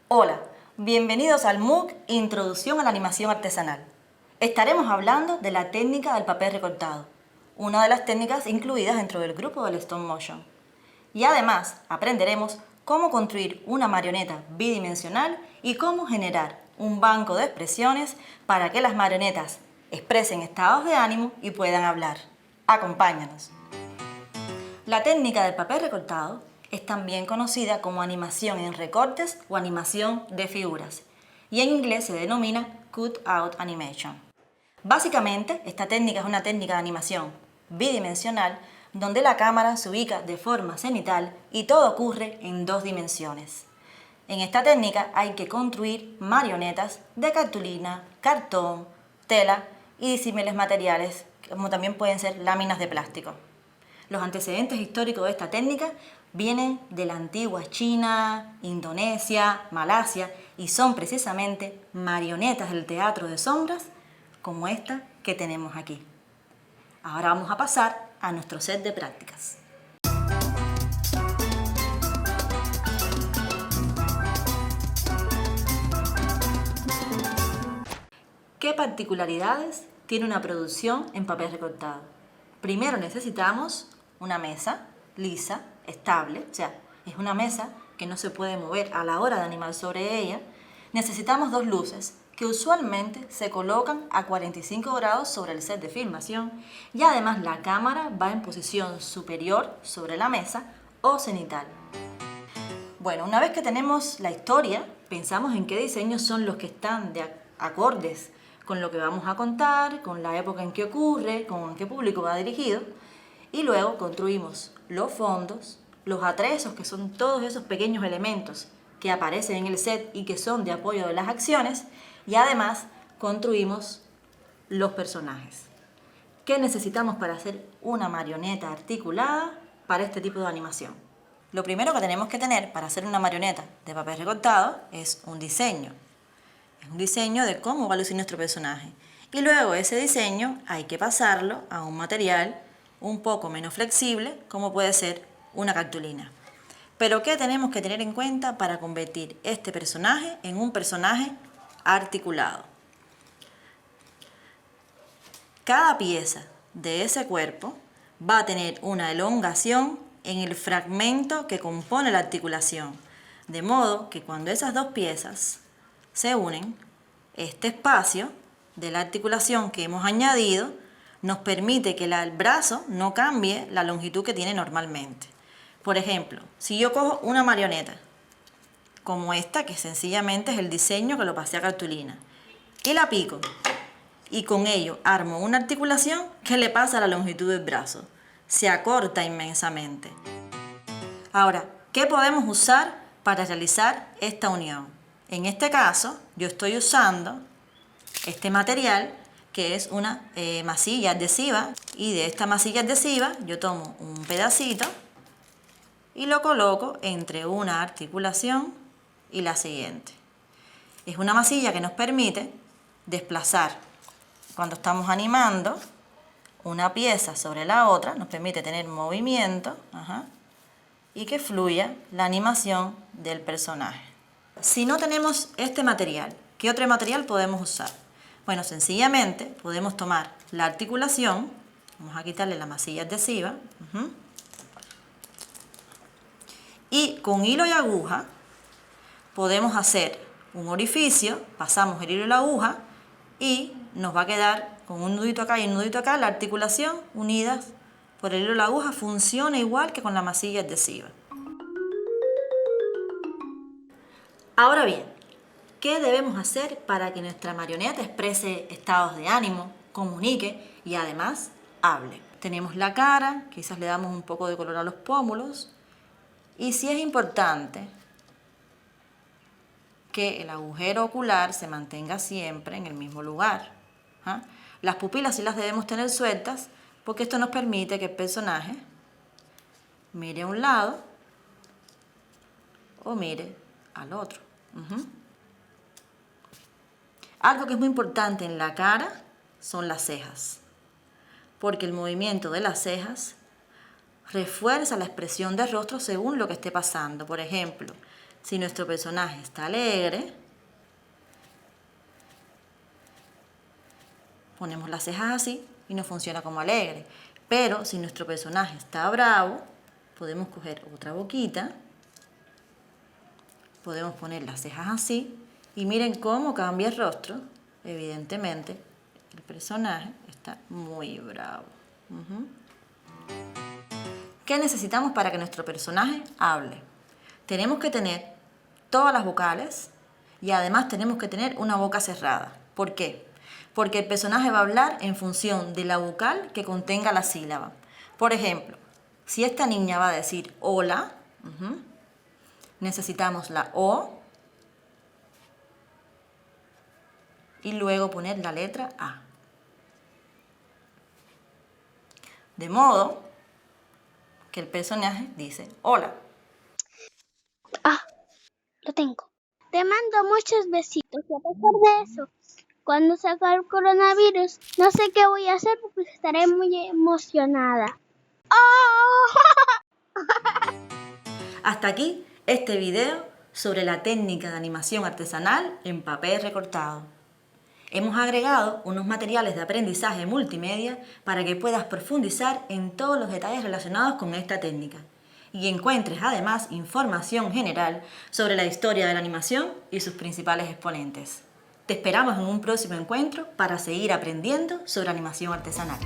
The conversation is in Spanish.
Hola, bienvenidos al MOOC Introducción a la Animación Artesanal. Estaremos hablando de la técnica del papel recortado, una de las técnicas incluidas dentro del grupo del Stop Motion. Y además aprenderemos cómo construir una marioneta bidimensional y cómo generar un banco de expresiones para que las marionetas expresen estados de ánimo y puedan hablar. Acompáñanos. La técnica del papel recortado es también conocida como animación en recortes o animación de figuras, y en inglés se denomina cut-out animation. Básicamente, esta técnica es una técnica de animación bidimensional donde la cámara se ubica de forma cenital y todo ocurre en dos dimensiones. En esta técnica hay que construir marionetas de cartulina, cartón, tela y disímiles materiales, como también pueden ser láminas de plástico. Los antecedentes históricos de esta técnica vienen de la antigua China, Indonesia, Malasia y son precisamente marionetas del teatro de sombras como esta que tenemos aquí. Ahora vamos a pasar a nuestro set de prácticas. ¿Qué particularidades tiene una producción en papel recortado? Primero necesitamos una mesa lisa, estable, o sea, es una mesa que no se puede mover a la hora de animar sobre ella. Necesitamos dos luces que usualmente se colocan a 45 grados sobre el set de filmación y además la cámara va en posición superior sobre la mesa o cenital. Bueno, una vez que tenemos la historia, pensamos en qué diseños son los que están de acordes con lo que vamos a contar, con la época en que ocurre, con qué público va dirigido, y luego construimos los fondos, los atrezos, que son todos esos pequeños elementos que aparecen en el set y que son de apoyo de las acciones, y además construimos los personajes. ¿Qué necesitamos para hacer una marioneta articulada para este tipo de animación? Lo primero que tenemos que tener para hacer una marioneta de papel recortado es un diseño. Es un diseño de cómo va a lucir nuestro personaje. Y luego ese diseño hay que pasarlo a un material un poco menos flexible, como puede ser una cartulina. Pero ¿qué tenemos que tener en cuenta para convertir este personaje en un personaje articulado? Cada pieza de ese cuerpo va a tener una elongación en el fragmento que compone la articulación, de modo que cuando esas dos piezas se unen, este espacio de la articulación que hemos añadido nos permite que el brazo no cambie la longitud que tiene normalmente. Por ejemplo, si yo cojo una marioneta, como esta, que sencillamente es el diseño que lo pasé a cartulina, y la pico, y con ello armo una articulación, ¿qué le pasa a la longitud del brazo? Se acorta inmensamente. Ahora, ¿qué podemos usar para realizar esta unión? En este caso, yo estoy usando este material que es una masilla adhesiva, y de esta masilla adhesiva yo tomo un pedacito y lo coloco entre una articulación y la siguiente. Es una masilla que nos permite desplazar cuando estamos animando una pieza sobre la otra, nos permite tener movimiento y que fluya la animación del personaje. Si no tenemos este material, ¿qué otro material podemos usar? Bueno, sencillamente podemos tomar la articulación, vamos a quitarle la masilla adhesiva, y con hilo y aguja podemos hacer un orificio, pasamos el hilo y la aguja y nos va a quedar con un nudito acá y un nudito acá, la articulación unidas por el hilo y la aguja funciona igual que con la masilla adhesiva. Ahora bien, ¿qué debemos hacer para que nuestra marioneta exprese estados de ánimo, comunique y además hable? Tenemos la cara, quizás le damos un poco de color a los pómulos, y sí es importante que el agujero ocular se mantenga siempre en el mismo lugar. Las pupilas sí las debemos tener sueltas porque esto nos permite que el personaje mire a un lado o mire al otro. Algo que es muy importante en la cara son las cejas, porque el movimiento de las cejas refuerza la expresión del rostro según lo que esté pasando. Por ejemplo, Si nuestro personaje está alegre, ponemos las cejas así y nos funciona como alegre. Pero si nuestro personaje está bravo, podemos coger otra boquita, podemos poner las cejas así y miren cómo cambia el rostro. Evidentemente, el personaje está muy bravo. ¿Qué necesitamos para que nuestro personaje hable? Tenemos que tener todas las vocales y además tenemos que tener una boca cerrada. ¿Por qué? Porque el personaje va a hablar en función de la vocal que contenga la sílaba. Por ejemplo, si esta niña va a decir hola, necesitamos la O y luego poner la letra A. De modo que el personaje dice hola. Ah, lo tengo. Te mando muchos besitos y a pesar de eso, cuando se acabe el coronavirus, no sé qué voy a hacer porque estaré muy emocionada. ¡Oh! Hasta aquí este video sobre la técnica de animación artesanal en papel recortado. Hemos agregado unos materiales de aprendizaje multimedia para que puedas profundizar en todos los detalles relacionados con esta técnica y encuentres además información general sobre la historia de la animación y sus principales exponentes. Te esperamos en un próximo encuentro para seguir aprendiendo sobre animación artesanal.